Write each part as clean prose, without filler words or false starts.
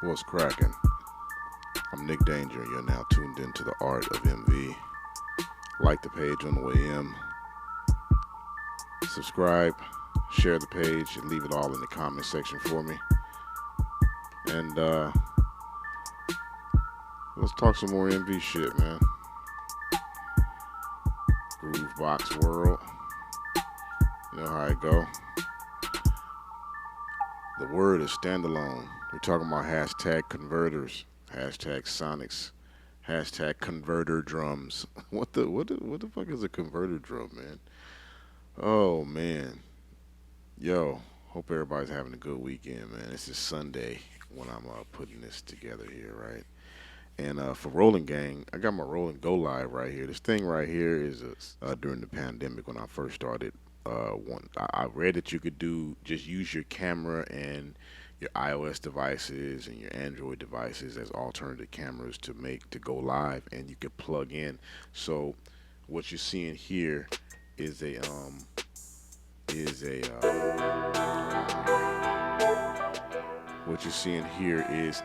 What's cracking? I'm Nick Danger, and you're now tuned into the art of MV. Like the page on the way in, subscribe, share the page, and leave it all in the comment section for me. And let's talk some more MV shit, man. Groovebox world, you know how it go. The word is standalone. We're talking about hashtag converters, hashtag sonics, hashtag converter drums. What the fuck is a converter drum, man? Oh man, yo, hope everybody's having a good weekend, man. This is Sunday when I'm putting this together here, right? And for Roland Gang, I got my Roland Go Live right here. This thing right here is during the pandemic when I first started. I read that you could do just use your camera and your iOS devices and your Android devices as alternative cameras to go live, and you can plug in. So what you're seeing here is what you're seeing here is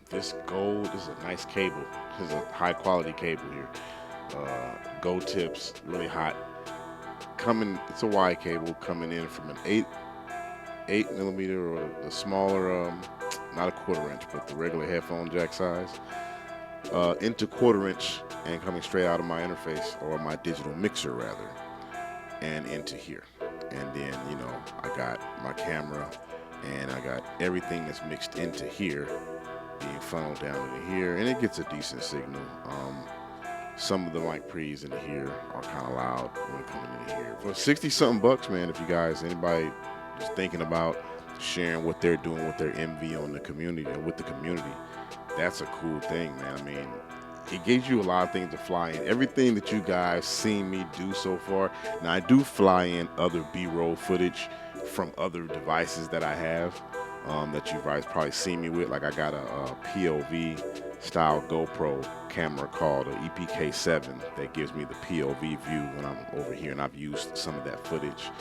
this gold. This is a nice cable. This is a high quality cable here. Gold tips, really hot. It's a wide cable coming in from an 8 millimeter or the smaller, not a quarter inch, but the regular headphone jack size, into quarter inch and coming straight out of my interface, or my digital mixer rather, and into here. And then, I got my camera and I got everything that's mixed into here being funneled down into here, and it gets a decent signal. Some of the mic pre's in here are kind of loud when coming in here. For 60 something bucks, man, if anybody is thinking about sharing what they're doing with their MV on the community and with the community, that's a cool thing, man. I mean, it gives you a lot of things to fly in. Everything that you guys seen me do so far. Now, I do fly in other B-roll footage from other devices that I have that you guys probably seen me with. Like, I got a POV style GoPro camera called an EPK7 that gives me the POV view when I'm over here, and I've used some of that footage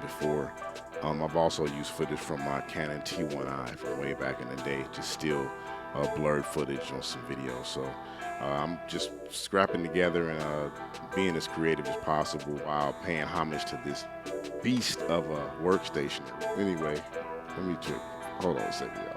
before. I've also used footage from my Canon T1i from way back in the day to steal blurred footage on some videos. So I'm just scrapping together and being as creative as possible while paying homage to this beast of a workstation. Anyway, let me check. Hold on a second, y'all.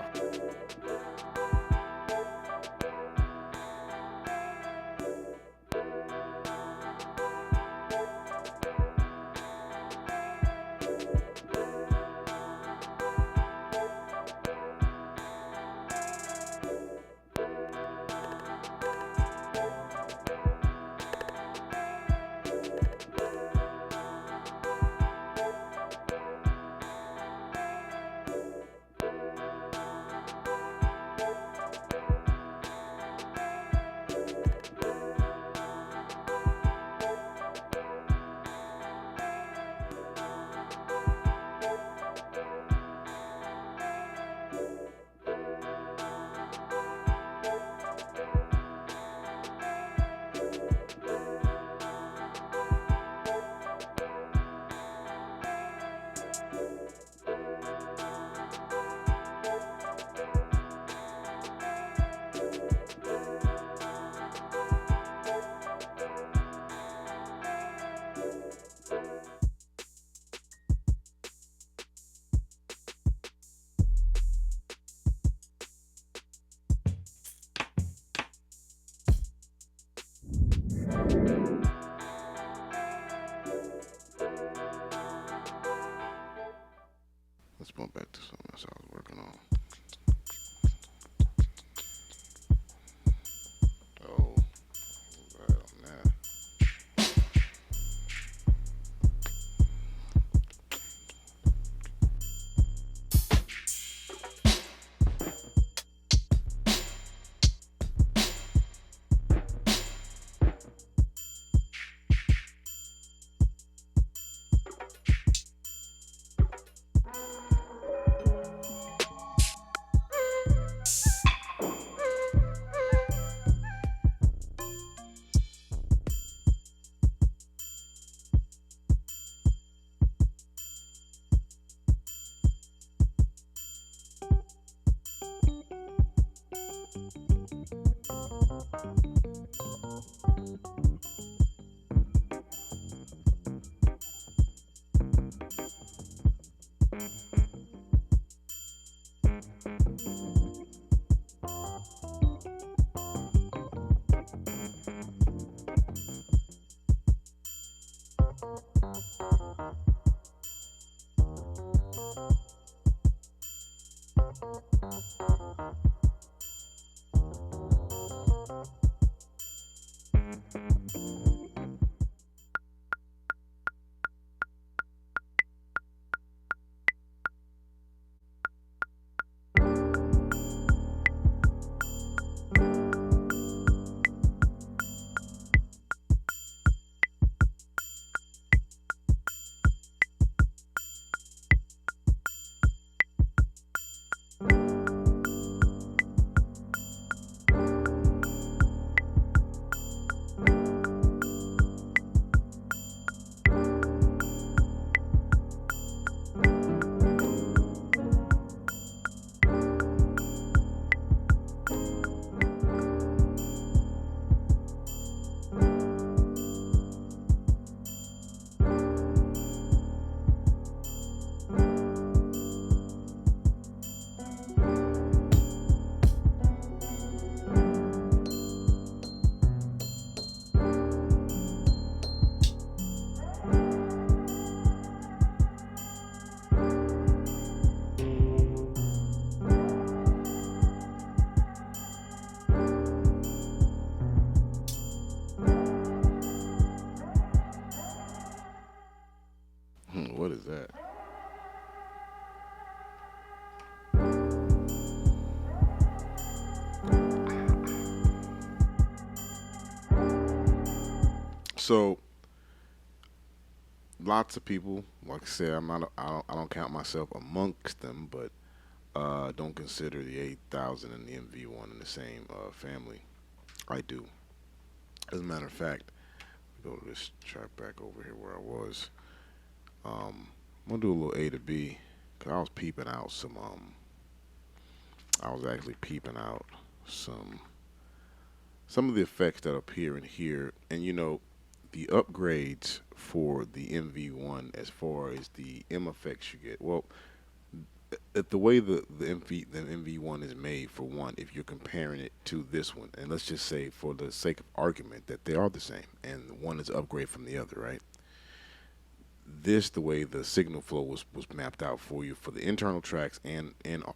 What is that? So lots of people, like I said, I'm not, I don't count myself amongst them, but don't consider the 8000 and the MV-1 in the same family. I do. As a matter of fact, go to this chart back over here where I was. I'm gonna do a little A to B because I was peeping out some. I was actually peeping out some some of the effects that appear in here, and you know, the upgrades for the MV-1 as far as the MFX you get. Well, the way the MV-1 is made, for one, if you're comparing it to this one, and let's just say for the sake of argument that they are the same, and one is upgrade from the other, right? This the way the signal flow was mapped out for you for the internal tracks and the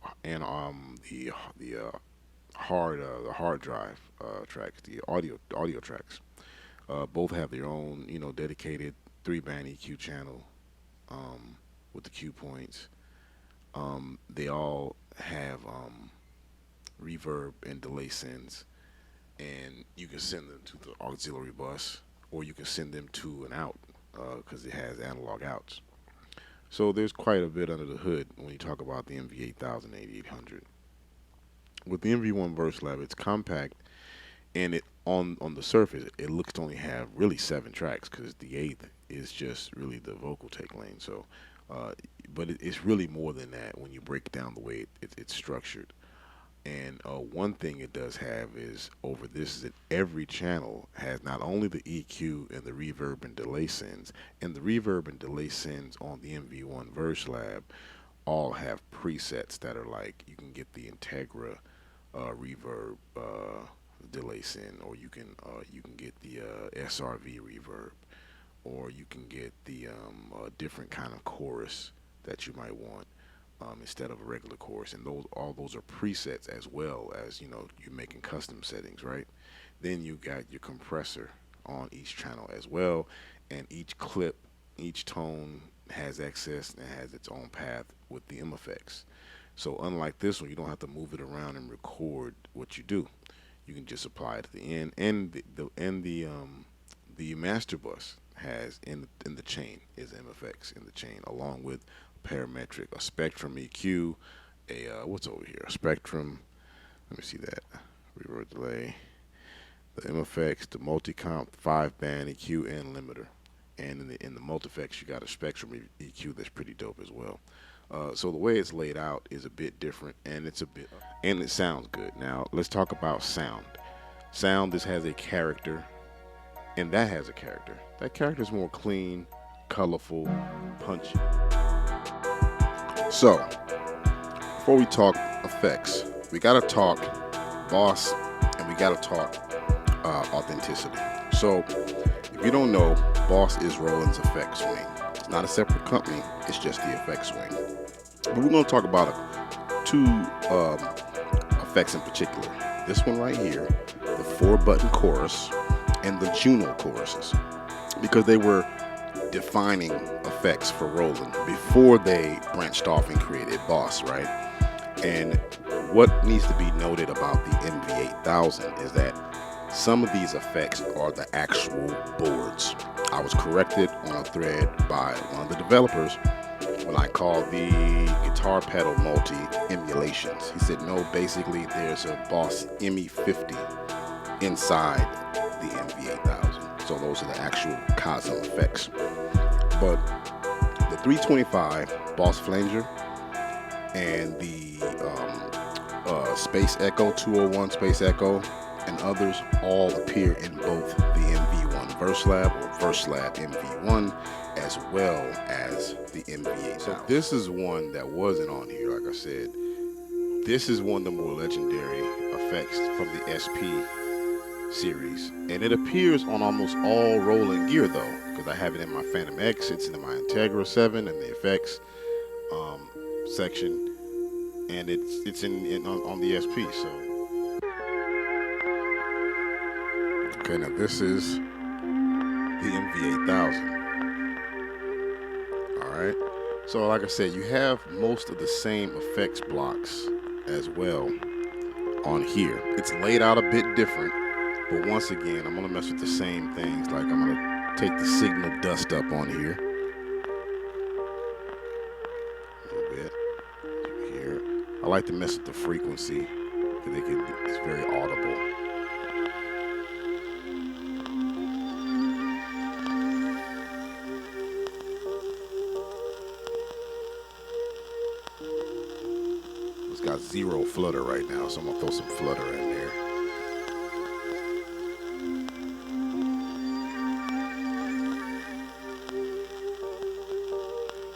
hard drive tracks, the audio tracks. Both have their own, you know, dedicated 3-band EQ channel with the Q points. They all have reverb and delay sends, and you can send them to the auxiliary bus, or you can send them to an out because it has analog outs. So there's quite a bit under the hood when you talk about the MV-8000, 8800. With the MV-1 VerseLab, it's compact, and it on the surface it looks to only have really 7 tracks because the eighth is just really the vocal take lane. So, but it's really more than that when you break down the way it's structured. And one thing it does have is over this is that every channel has not only the EQ and the reverb and delay sends, and the reverb and delay sends on the MV-1 VerseLab all have presets that are like you can get the Integra reverb delay send, or you can get the SRV reverb, or you can get the different kind of chorus that you might want instead of a regular chorus, and all those are presets as well as, you know, you're making custom settings, right? Then you got your compressor on each channel as well, and each clip, each tone has access and has its own path with the MFX. So unlike this one, you don't have to move it around and record what you do. You can just apply it to the end, and the master bus has in the chain is MFX in the chain, along with parametric, a spectrum EQ, what's over here, a spectrum. Let me see that reverb delay, the MFX, the multi-comp 5-band EQ and limiter, and in the multi-effects you got a spectrum EQ that's pretty dope as well. So the way it's laid out is a bit different, and it sounds good. Now let's talk about sound. Sound, this has a character, and that has a character. That character is more clean, colorful, punchy. So before we talk effects, we gotta talk boss, and we gotta talk authenticity. So if you don't know, Boss is Roland's effects wing. It's not a separate company, it's just the effects wing. But we're going to talk about two effects in particular. This one right here, the 4-button chorus, and the Juno choruses, because they were defining effects for Roland before they branched off and created Boss, right? And what needs to be noted about the MV-8000 is that some of these effects are the actual boards. I was corrected on a thread by one of the developers when I called the guitar pedal multi emulations. He said, no, basically there's a Boss ME50 inside the MV-8000. So those are the actual custom effects. But the 325 Boss Flanger and the Space Echo 201 Space Echo and others all appear in both the MV-1 VERSELAB or VERSELAB MV-1 as well as the MV-8000. So this is one that wasn't on here, like I said. This is one of the more legendary effects from the SP series, and it appears on almost all Roland gear though, because I have it in my Phantom X, it's in my Integra 7 and the effects section, and it's on the SP. So okay, now this is the MV-8000. All right, so like I said, you have most of the same effects blocks as well on here. It's laid out a bit different, but once again, I'm gonna mess with the same things. Like I'm gonna take the signal dust up on here a little bit here. I like to mess with the frequency because it's very audible. It's got 0 flutter right now, so I'm gonna throw some flutter in there.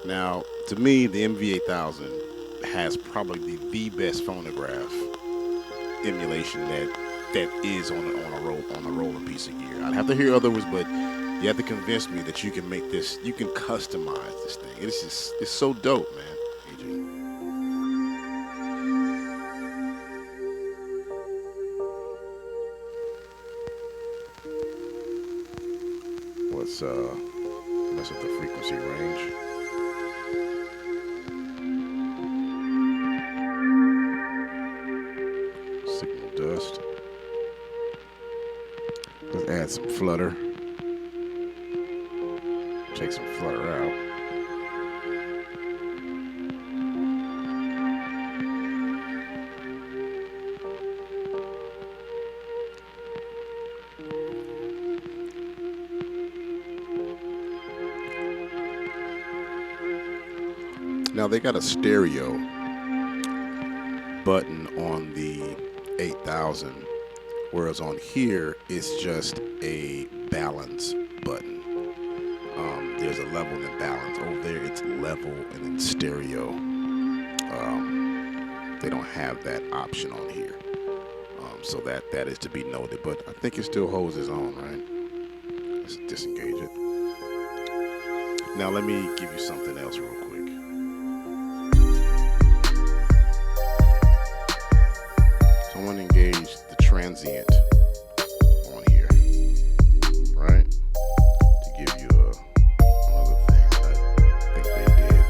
Now, to me, the MV-8000 has probably the best phonograph emulation that is on a Roland piece of gear. I'd have to hear others, but you have to convince me that you can make this, you can customize this thing. It's so dope, man. Let's mess with the frequency range. Signal dust. Let's add some flutter. Take some flutter out. Now they got a stereo button on the 8000, whereas on here it's just a balance button. There's a level and balance. Over there it's level and then stereo. They don't have that option on here, so that is to be noted. But I think it still holds its own, right? Let's disengage it. Now let me give you something else real quick. I want to engage the transient on here, right? To give you another thing that I think they did.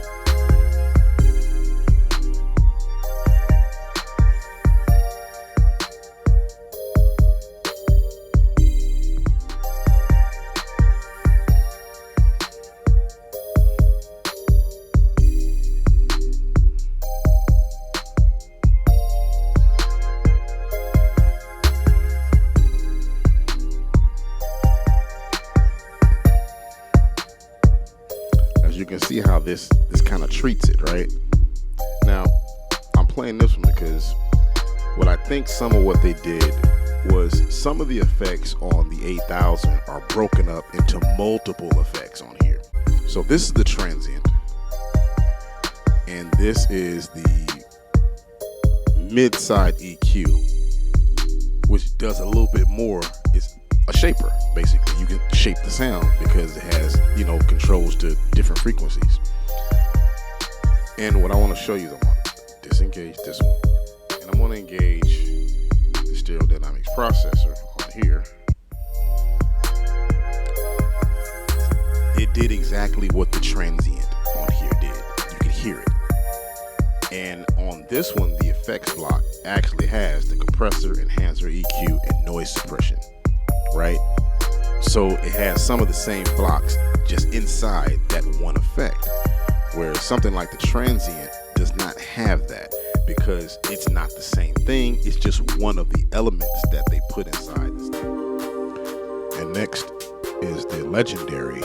You can see how this kind of treats it, right? Now, I'm playing this one because what I think some of what they did was some of the effects on the 8000 are broken up into multiple effects on here. So this is the transient, and this is the mid-side EQ, which does a little bit more. It's a shaper, basically. You can shape the sound because it has, controls to different frequencies. And what I want to show you, I want to let's engage this one. And I'm going to engage the stereo dynamics processor on here. It did exactly what the transient on here did. You could hear it. And on this one, the effects block actually has the compressor, enhancer, EQ, and noise suppression, right? So it has some of the same blocks just inside that one effect. Whereas something like the transient does not have that because it's not the same thing. It's just one of the elements that they put inside this thing. And next is the legendary